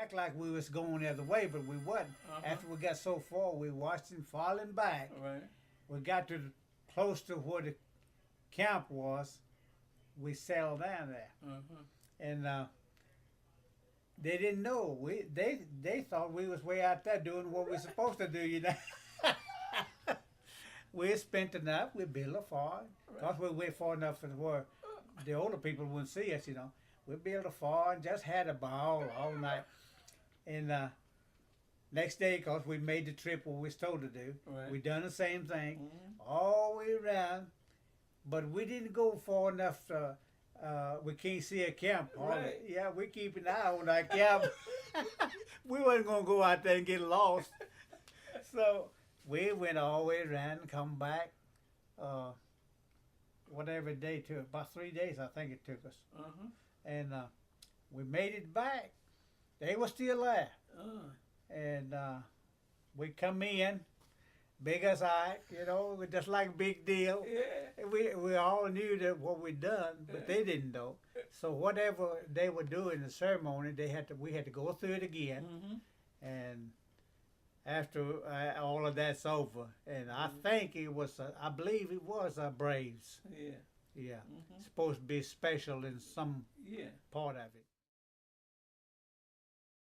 act like we was going the other way, but we wasn't. After we got so far, we watched him falling back. Right. We got to close to where the camp was. We settled down there, and they didn't know. They thought we was way out there doing what we're supposed to do. You know. We spent the night. We built a fire. Cause we went far enough to where the older people wouldn't see us. You know. We built a fire and just had a ball all night. And next day, cause we made the trip what we was told to do. Right. We done the same thing all the way around, but we didn't go far enough to. We can't see a camp. Right. Yeah, we keep an eye on that camp. We wasn't gonna go out there and get lost. So we went all the way around and come back. Whatever day took, about 3 days I think it took us. And we made it back. They were still there. And we come in, big as I, you know, just like a big deal. Yeah. We all knew that what we'd done, but they didn't know. So whatever they were doing the ceremony, we had to go through it again. And after all of that's over, and I think it was, I believe it was Braves. Yeah. Yeah. Supposed to be special in some part of it.